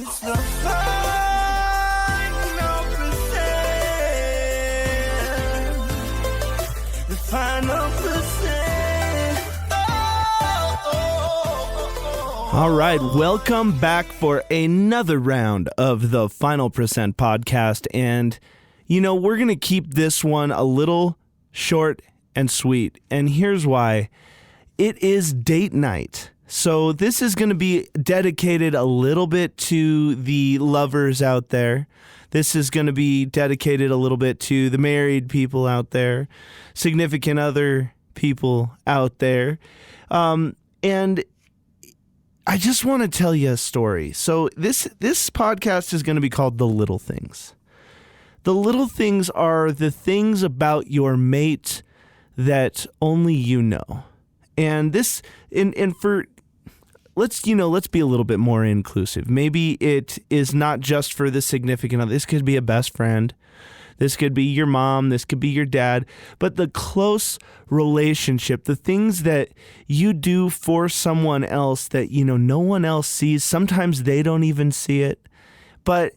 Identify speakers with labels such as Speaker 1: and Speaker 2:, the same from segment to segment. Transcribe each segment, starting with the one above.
Speaker 1: It's the final percent. The final percent.
Speaker 2: All right, welcome back for another round of the Final Percent podcast. And, you know, we're going to keep this one a little short and sweet. And here's why. It is date night. So this is going to be dedicated a little bit to the lovers out there. This is going to be dedicated a little bit to the married people out there, significant other people out there. And I just want to tell you a story. So this podcast is going to be called The Little Things. The little things are the things about your mate that only you know. And this, and for, let's be a little bit more inclusive. Maybe it is not just for the significant other. This could be a best friend. This could be your mom. This could be your dad. But the close relationship, the things that you do for someone else that, you know, no one else sees. Sometimes they don't even see it. But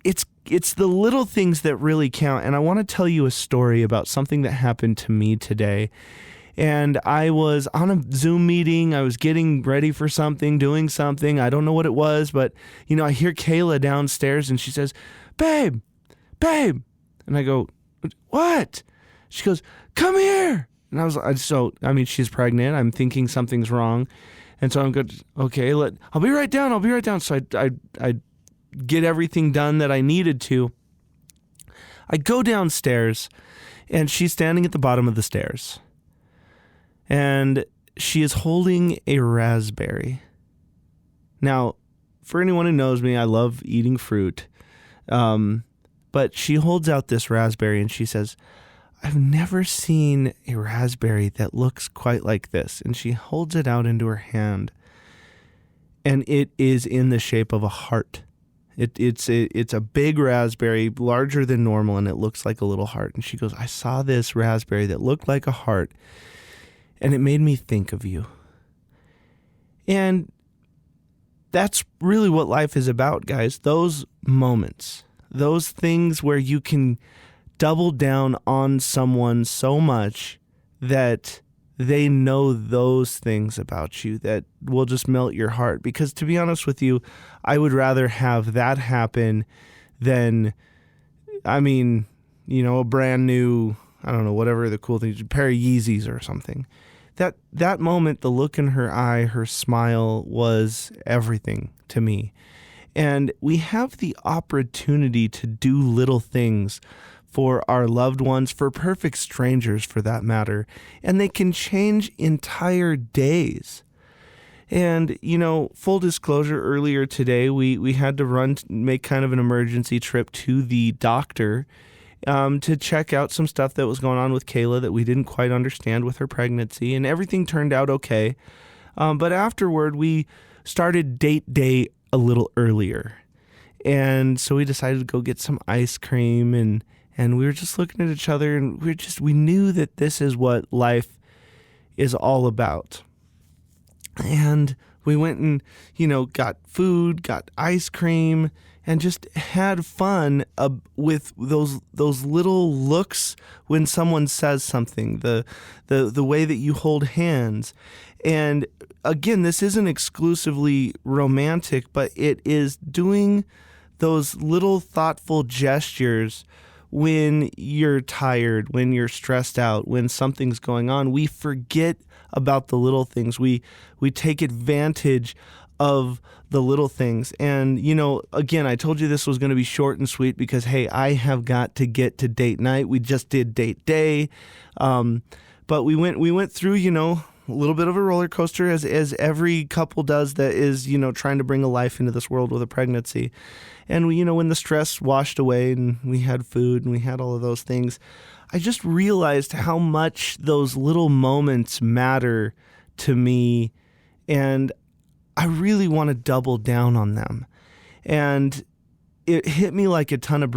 Speaker 2: it's the little things that really count. And I want to tell you a story about something that happened to me today. And I was on a Zoom meeting. I was getting ready for something, doing something. I don't know what it was, but, you know, I hear Kayla downstairs and she says, babe. And I go, what? She goes, come here. And I was she's pregnant. I'm thinking something's wrong. And so I'm good. Okay, I'll be right down. So I get everything done that I needed to. I go downstairs and she's standing at the bottom of the stairs. And she is holding a raspberry. Now, for anyone who knows me, I love eating fruit. But she holds out this raspberry and she says, I've never seen a raspberry that looks quite like this. And she holds it out into her hand. And it is in the shape of a heart. It's a big raspberry, larger than normal, and it looks like a little heart. And she goes, I saw this raspberry that looked like a heart. And it made me think of you. And that's really what life is about, guys. Those moments, those things where you can double down on someone so much that they know those things about you that will just melt your heart. Because to be honest with you, I would rather have that happen than, a brand new, I don't know, whatever the cool thing, a pair of Yeezys or something. That moment, the look in her eye, her smile was everything to me. And we have the opportunity to do little things for our loved ones, for perfect strangers for that matter, and they can change entire days. And, you know, full disclosure, earlier today, we had to make kind of an emergency trip to the doctor to check out some stuff that was going on with Kayla that we didn't quite understand with her pregnancy, and everything turned out okay. But afterward, we started date day a little earlier. And so we decided to go get some ice cream, and we were just looking at each other, and we knew that this is what life is all about. And we went and, you know, got food, got ice cream, and just had fun with those little looks when someone says something, the way that you hold hands. And again, this isn't exclusively romantic, but it is doing those little thoughtful gestures when you're tired, when you're stressed out, when something's going on. We forget about the little things. We take advantage of the little things. And, you know, again, I told you this was going to be short and sweet because, hey, I have got to get to date night. We just did date day. But we went through, you know, a little bit of a roller coaster as every couple does that is, you know, trying to bring a life into this world with a pregnancy. And we, you know, when the stress washed away and we had food and we had all of those things, I just realized how much those little moments matter to me. And I really want to double down on them. And it hit me like a ton of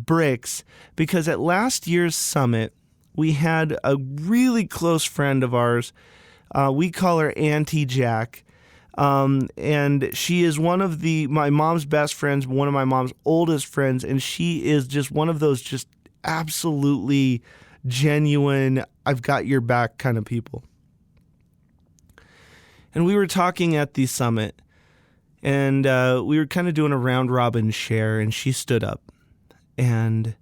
Speaker 2: bricks, because at last year's summit, we had a really close friend of ours. We call her Auntie Jack. And she is one of my mom's best friends, one of my mom's oldest friends, and she is just one of those just absolutely genuine, I've got your back kind of people. And we were talking at the summit, and we were kind of doing a round robin share, and she stood up and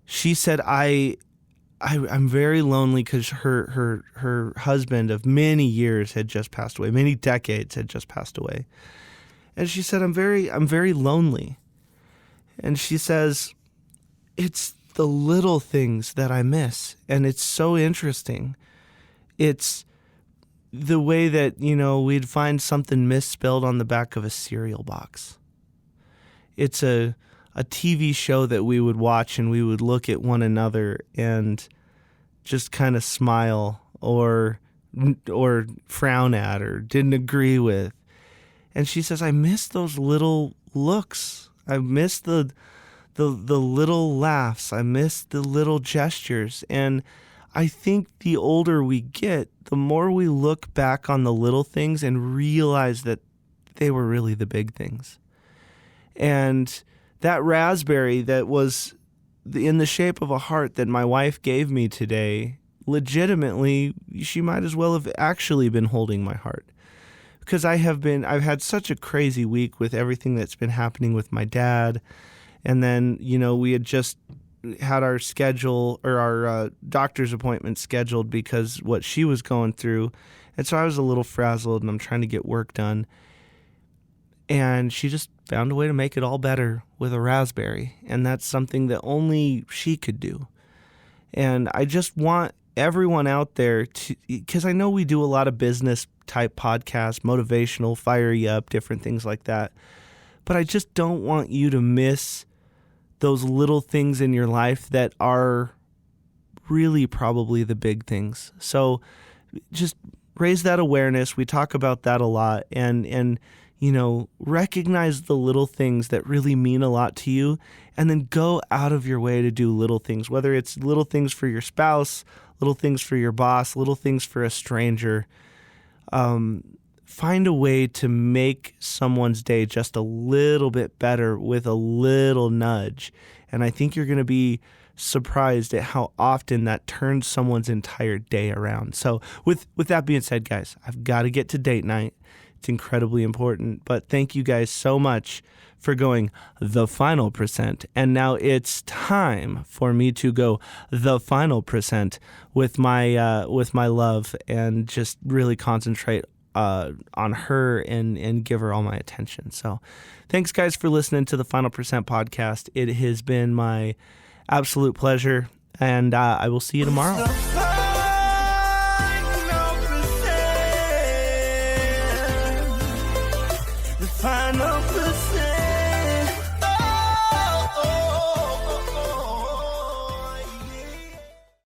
Speaker 2: she said, I'm very lonely because her husband of many years had just passed away, many decades had just passed away. And she said, I'm very lonely. And she says, it's the little things that I miss. And it's so interesting. It's the way that, we'd find something misspelled on the back of a cereal box. It's a TV show that we would watch, and we would look at one another and just kind of smile or frown at or didn't agree with. And she says, I miss those little looks. I miss the little laughs. I miss the little gestures. And I think the older we get, the more we look back on the little things and realize that they were really the big things. And that raspberry that was in the shape of a heart that my wife gave me today, legitimately, she might as well have actually been holding my heart. Because I've had such a crazy week with everything that's been happening with my dad. And then, we had just had our schedule or our doctor's appointment scheduled because what she was going through. And so I was a little frazzled, and I'm trying to get work done. And she just found a way to make it all better with a raspberry. And that's something that only she could do. And I just want everyone out there to, because I know we do a lot of business type podcasts, motivational, fire you up, different things like that. But I just don't want you to miss those little things in your life that are really probably the big things. So just raise that awareness. We talk about that a lot, and recognize the little things that really mean a lot to you, and then go out of your way to do little things, whether it's little things for your spouse, little things for your boss, little things for a stranger. Find a way to make someone's day just a little bit better with a little nudge. And I think you're going to be surprised at how often that turns someone's entire day around. So with that being said, guys, I've got to get to date night. It's incredibly important. But thank you guys so much for going the final percent. And now it's time for me to go the final percent with my love, and just really concentrate on her and give her all my attention. So thanks, guys, for listening to the Final Percent podcast. It has been my absolute pleasure, and I will see you tomorrow.